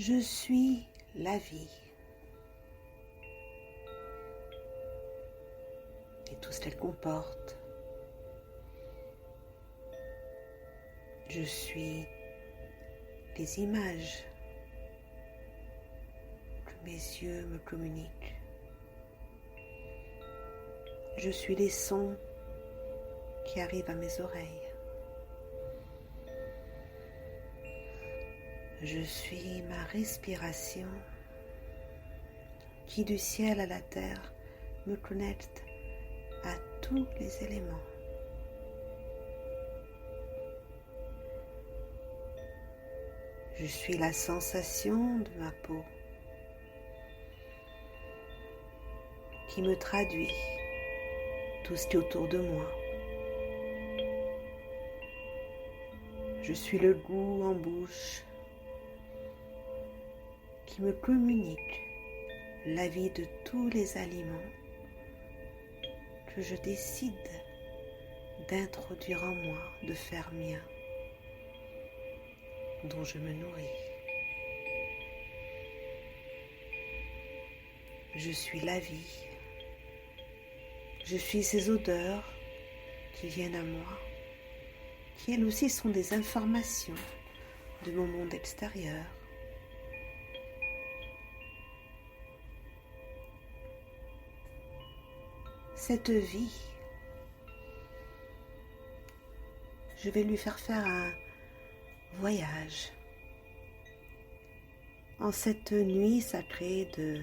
Je suis la vie et tout ce qu'elle comporte. Je suis les images que mes yeux me communiquent. Je suis les sons qui arrivent à mes oreilles. Je suis ma respiration qui du ciel à la terre me connecte à tous les éléments. Je suis la sensation de ma peau qui me traduit tout ce qui est autour de moi. Je suis le goût en bouche qui me communique la vie de tous les aliments que je décide d'introduire en moi, de faire mien, dont je me nourris. Je suis la vie. Je suis ces odeurs qui viennent à moi, qui elles aussi sont des informations de mon monde extérieur. Cette vie, je vais lui faire un voyage en cette nuit sacrée de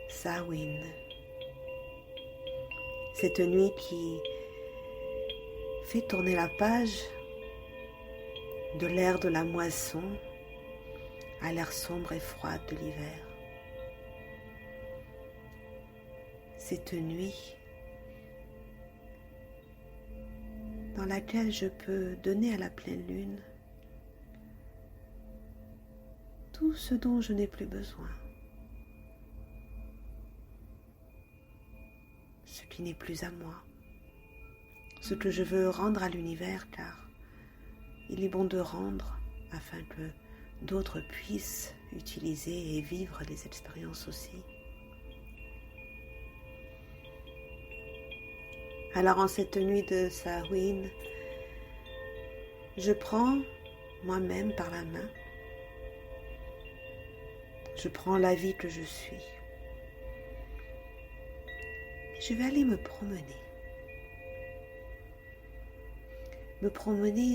Samhain. Cette nuit qui fait tourner la page de l'ère de la moisson à l'ère sombre et froide de l'hiver. Cette nuit dans laquelle je peux donner à la pleine lune tout ce dont je n'ai plus besoin, ce qui n'est plus à moi, ce que je veux rendre à l'univers, car il est bon de rendre afin que d'autres puissent utiliser et vivre les expériences aussi. Alors en cette nuit de Samhain, je prends moi-même par la main, je prends la vie que je suis. Et je vais aller me promener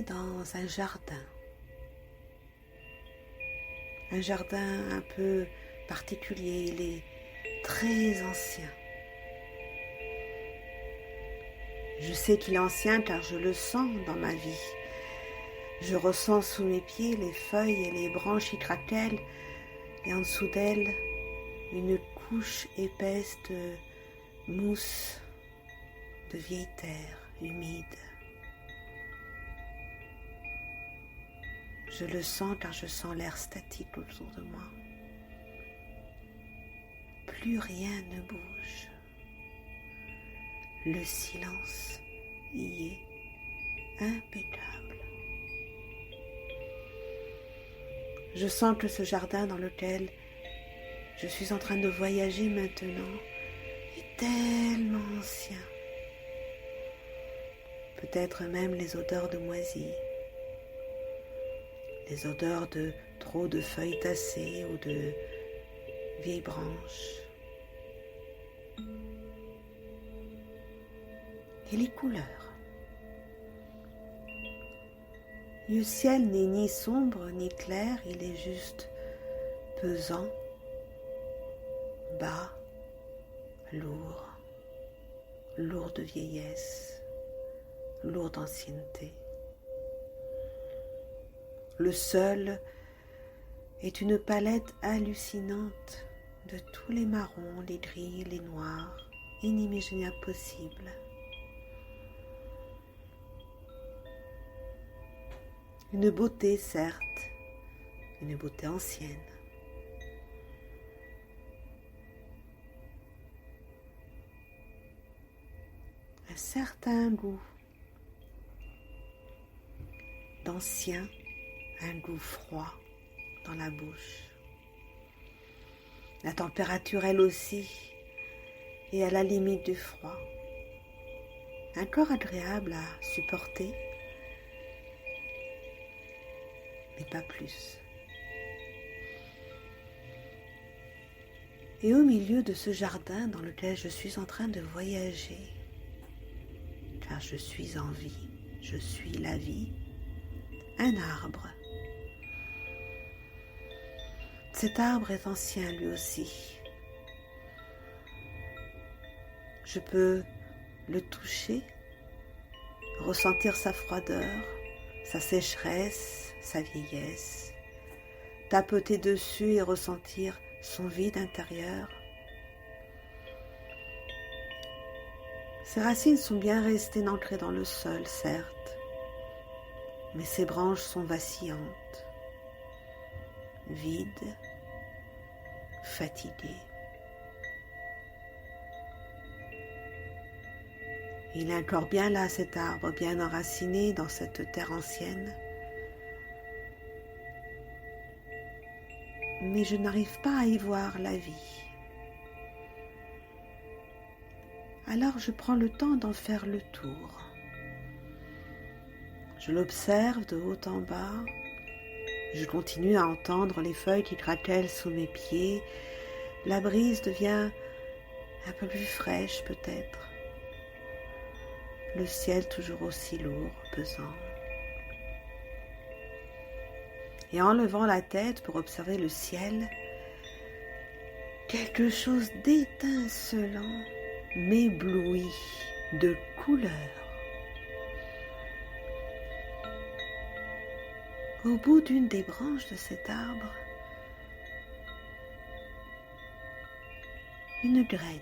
dans un jardin un peu particulier, il est très ancien. Je sais qu'il est ancien car je le sens dans ma vie. Je ressens sous mes pieds les feuilles et les branches qui craquellent et en dessous d'elles une couche épaisse de mousse de vieille terre humide. Je le sens car je sens l'air statique autour de moi. Plus rien ne bouge. Le silence y est impeccable. Je sens que ce jardin dans lequel je suis en train de voyager maintenant est tellement ancien. Peut-être même les odeurs de moisis, les odeurs de trop de feuilles tassées ou de vieilles branches. Et les couleurs. Le ciel n'est ni sombre ni clair, il est juste pesant, bas, lourd, lourd de vieillesse, lourd d'ancienneté. Le sol est une palette hallucinante de tous les marrons, les gris, les noirs, inimaginables possibles. Une beauté, certes, une beauté ancienne. Un certain goût d'ancien, un goût froid dans la bouche. La température, elle aussi, est à la limite du froid. Un corps agréable à supporter, mais pas plus. Et au milieu de ce jardin dans lequel je suis en train de voyager, car je suis en vie, je suis la vie, un arbre. Cet arbre est ancien lui aussi. Je peux le toucher, ressentir sa froideur, sa sécheresse, sa vieillesse, tapoter dessus et ressentir son vide intérieur. Ses racines sont bien restées ancrées dans le sol, certes, mais ses branches sont vacillantes, vides, fatiguées. Il est encore bien là, cet arbre, bien enraciné dans cette terre ancienne. Mais je n'arrive pas à y voir la vie. Alors je prends le temps d'en faire le tour. Je l'observe de haut en bas. Je continue à entendre les feuilles qui craquellent sous mes pieds. La brise devient un peu plus fraîche peut-être. Le ciel toujours aussi lourd, pesant. Et en levant la tête pour observer le ciel, quelque chose d'étincelant m'éblouit de couleurs. Au bout d'une des branches de cet arbre, une graine,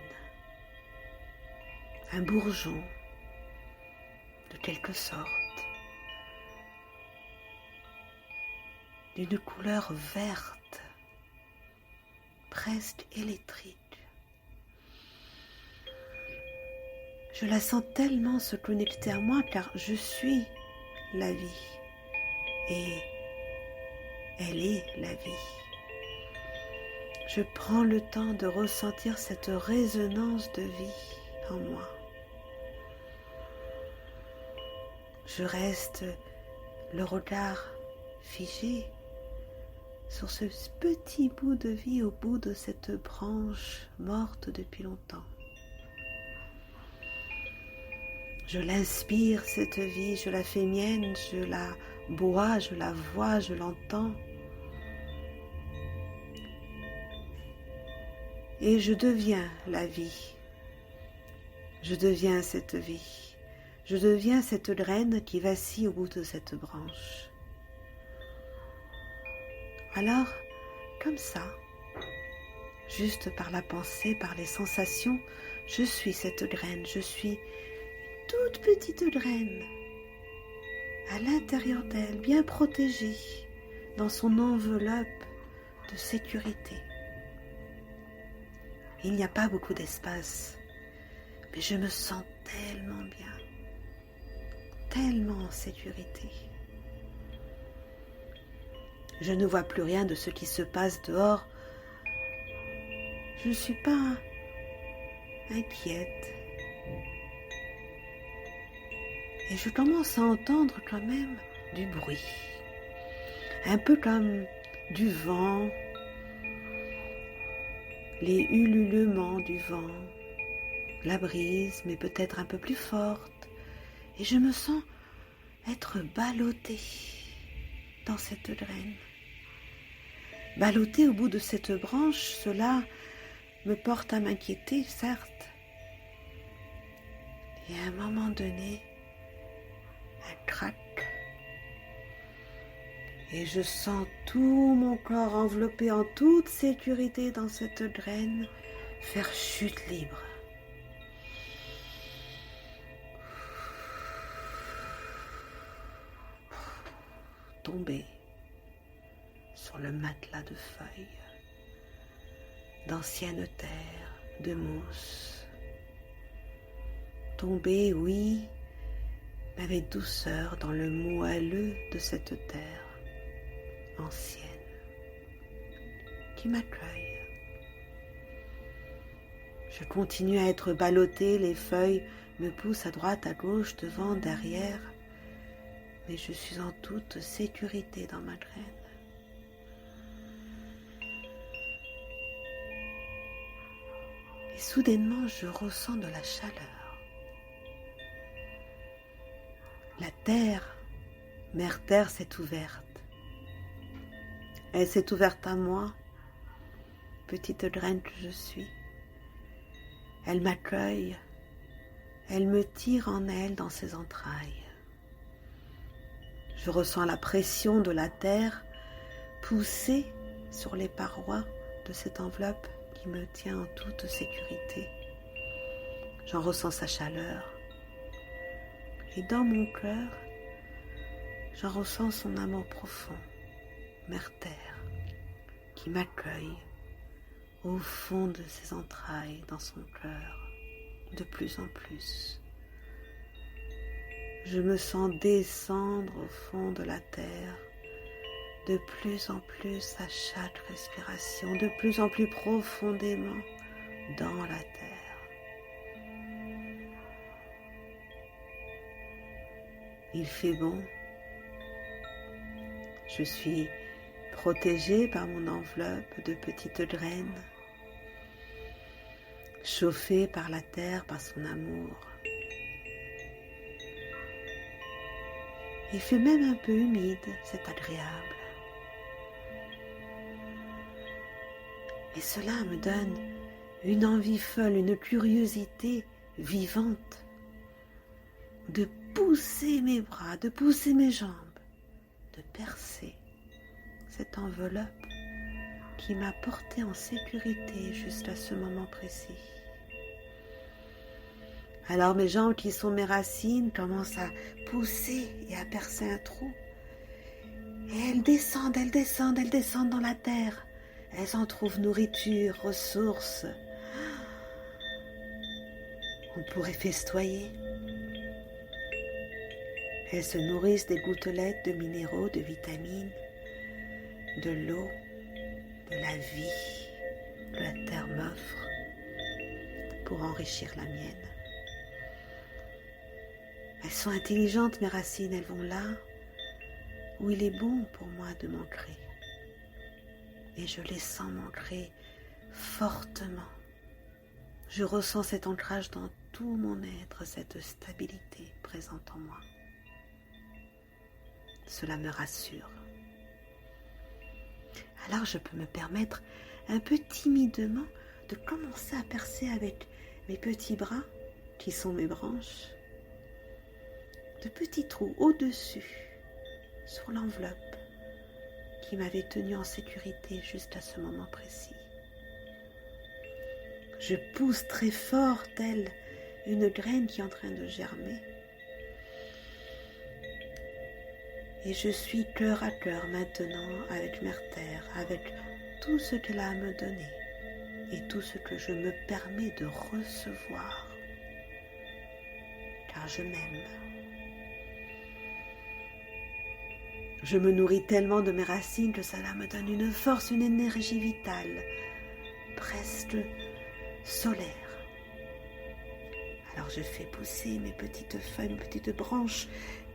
un bourgeon de quelque sorte, d'une couleur verte, presque électrique. Je la sens tellement se connecter à moi car je suis la vie et elle est la vie. Je prends le temps de ressentir cette résonance de vie en moi. Je reste le regard figé sur ce petit bout de vie au bout de cette branche morte depuis longtemps. Je l'inspire, cette vie, je la fais mienne, je la bois, je la vois, je l'entends. Et je deviens la vie. Je deviens cette vie. Je deviens cette graine qui vacille au bout de cette branche. Alors, comme ça, juste par la pensée, par les sensations, je suis cette graine, je suis toute petite graine, à l'intérieur d'elle, bien protégée, dans son enveloppe de sécurité. Il n'y a pas beaucoup d'espace, mais je me sens tellement bien, tellement en sécurité. Je ne vois plus rien de ce qui se passe dehors. Je ne suis pas inquiète. Et je commence à entendre quand même du bruit. Un peu comme du vent, les ululements du vent, la brise, mais peut-être un peu plus forte. Et je me sens être ballottée dans cette graine. Ballottée au bout de cette branche, cela me porte à m'inquiéter, certes. Et à un moment donné, un crac. Et je sens tout mon corps enveloppé en toute sécurité dans cette graine, faire chute libre. Tomber sur le matelas de feuilles, d'anciennes terres, de mousse. Tomber, oui, mais avec douceur dans le moelleux de cette terre ancienne qui m'accueille. Je continue à être ballottée, les feuilles me poussent à droite, à gauche, devant, derrière, mais je suis en toute sécurité dans ma graine. Et soudainement, je ressens de la chaleur. La terre, mère terre, s'est ouverte. Elle s'est ouverte à moi, petite graine que je suis. Elle m'accueille, elle me tire en elle dans ses entrailles. Je ressens la pression de la terre pousser sur les parois de cette enveloppe qui me tient en toute sécurité. J'en ressens sa chaleur. Et dans mon cœur, j'en ressens son amour profond, Mère Terre, qui m'accueille au fond de ses entrailles, dans son cœur, de plus en plus. Je me sens descendre au fond de la terre, de plus en plus à chaque respiration, de plus en plus profondément dans la terre. Il fait bon. Je suis protégée par mon enveloppe de petites graines, chauffée par la terre, par son amour. Il fait même un peu humide, c'est agréable. Et cela me donne une envie folle, une curiosité vivante de pousser mes bras, de pousser mes jambes, de percer cette enveloppe qui m'a porté en sécurité juste à ce moment précis. Alors mes jambes qui sont mes racines commencent à pousser et à percer un trou. Et elles descendent, elles descendent, elles descendent dans la terre. Elles en trouvent nourriture, ressources. On pourrait festoyer. Elles se nourrissent des gouttelettes de minéraux, de vitamines, de l'eau, de la vie que la terre m'offre pour enrichir la mienne. Elles sont intelligentes, mes racines, elles vont là où il est bon pour moi de m'ancrer. Et je les sens m'ancrer fortement. Je ressens cet ancrage dans tout mon être, cette stabilité présente en moi. Cela me rassure. Alors je peux me permettre un peu timidement de commencer à percer avec mes petits bras, qui sont mes branches, de petits trous au-dessus, sur l'enveloppe qui m'avait tenue en sécurité juste à ce moment précis. Je pousse très fort, telle une graine qui est en train de germer. Et je suis cœur à cœur maintenant avec Mère Terre, avec tout ce qu'elle a à me donner et tout ce que je me permets de recevoir, car je m'aime. Je me nourris tellement de mes racines que cela me donne une force, une énergie vitale, presque solaire. Alors je fais pousser mes petites feuilles, mes petites branches,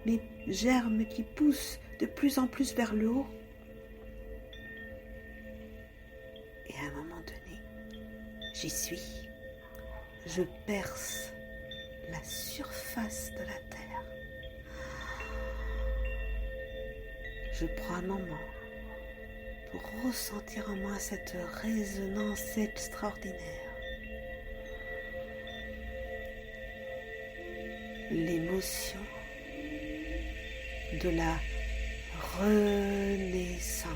mes germes qui poussent de plus en plus vers le haut. Et à un moment donné, j'y suis. Je perce la surface de la terre. Je prends un moment pour ressentir en moi cette résonance extraordinaire. L'émotion de la renaissance.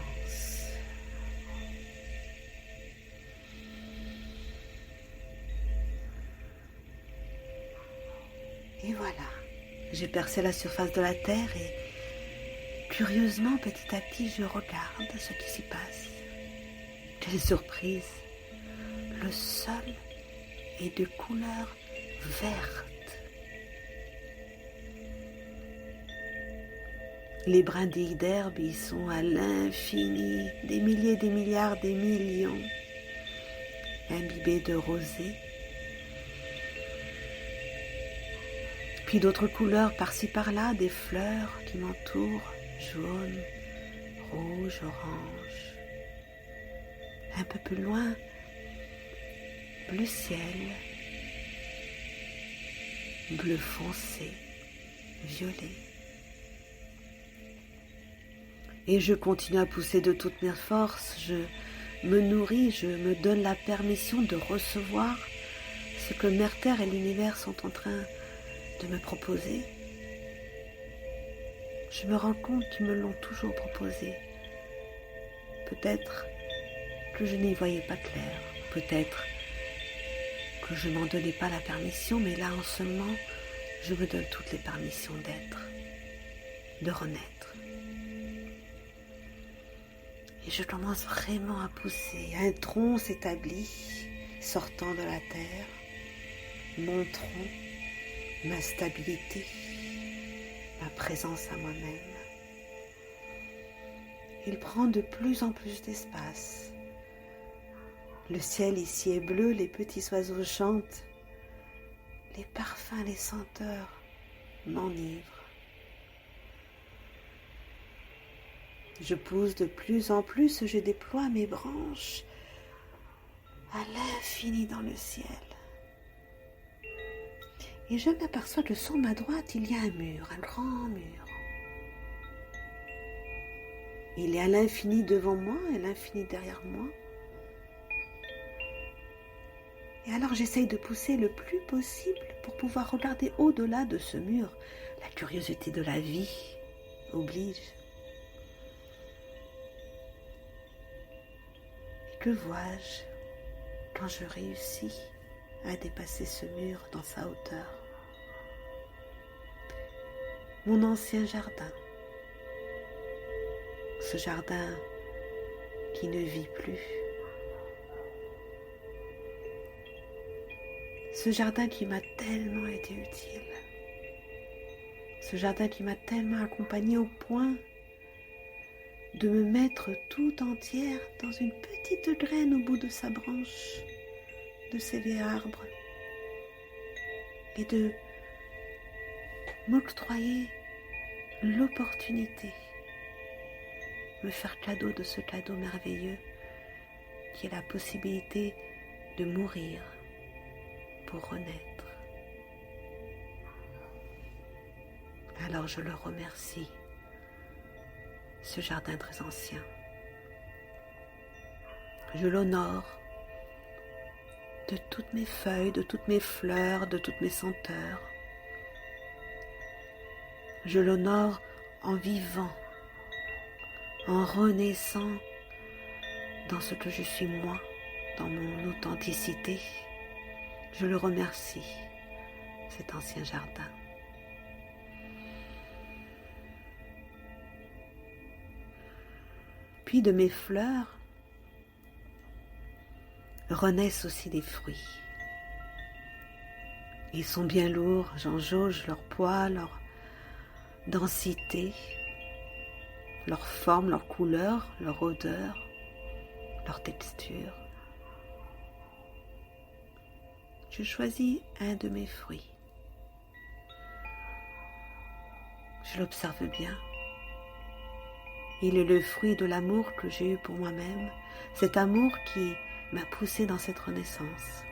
Et voilà, j'ai percé la surface de la terre et curieusement, petit à petit, je regarde ce qui s'y passe. Quelle surprise! Le sol est de couleur verte. Les brindilles d'herbe y sont à l'infini, des milliers, des milliards, des millions, imbibés de rosée puis d'autres couleurs par-ci par-là, des fleurs qui m'entourent, jaune, rouge, orange. Un peu plus loin, bleu ciel, bleu foncé, violet. Et je continue à pousser de toutes mes forces, je me nourris, je me donne la permission de recevoir ce que Mère Terre et l'univers sont en train de me proposer. Je me rends compte qu'ils me l'ont toujours proposé. Peut-être que je n'y voyais pas clair, peut-être que je n'en donnais pas la permission, mais là en ce moment, je me donne toutes les permissions d'être, de renaître. Et je commence vraiment à pousser. Un tronc s'établit, sortant de la terre, mon tronc, ma stabilité, ma présence à moi-même. Il prend de plus en plus d'espace. Le ciel ici est bleu, les petits oiseaux chantent. Les parfums, les senteurs m'enivrent. Je pousse de plus en plus, je déploie mes branches à l'infini dans le ciel. Et je m'aperçois que sur ma droite, il y a un mur, un grand mur. Il est à l'infini devant moi et à l'infini derrière moi. Et alors j'essaye de pousser le plus possible pour pouvoir regarder au-delà de ce mur. La curiosité de la vie oblige. Et que vois-je quand je réussis à dépasser ce mur dans sa hauteur? Mon ancien jardin. Ce jardin qui ne vit plus. Ce jardin qui m'a tellement été utile. Ce jardin qui m'a tellement accompagnée au point de me mettre tout entière dans une petite graine au bout de sa branche, de ses vieux arbres, et de m'octroyer l'opportunité, me faire cadeau de ce cadeau merveilleux qui est la possibilité de mourir pour renaître. Alors je le remercie, ce jardin très ancien. Je l'honore de toutes mes feuilles, de toutes mes fleurs, de toutes mes senteurs. Je l'honore en vivant, en renaissant dans ce que je suis moi, dans mon authenticité. Je le remercie, cet ancien jardin. Puis de mes fleurs renaissent aussi des fruits. Ils sont bien lourds, j'en jauge leur poids, leur densité, leur forme, leur couleur, leur odeur, leur texture. Je choisis un de mes fruits. Je l'observe bien. Il est le fruit de l'amour que j'ai eu pour moi-même, cet amour qui m'a poussé dans cette renaissance.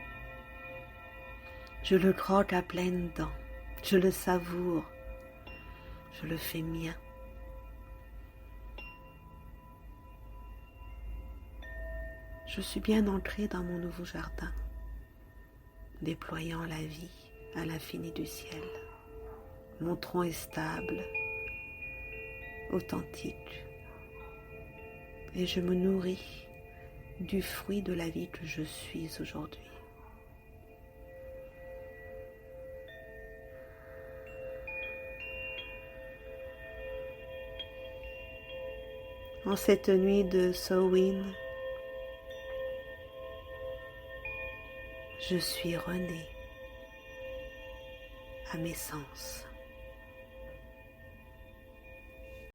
Je le croque à pleines dents, je le savoure, je le fais mien. Je suis bien ancrée dans mon nouveau jardin, déployant la vie à l'infini du ciel. Mon tronc est stable, authentique, et je me nourris du fruit de la vie que je suis aujourd'hui. En cette nuit de Samhain, je suis renée à mes sens.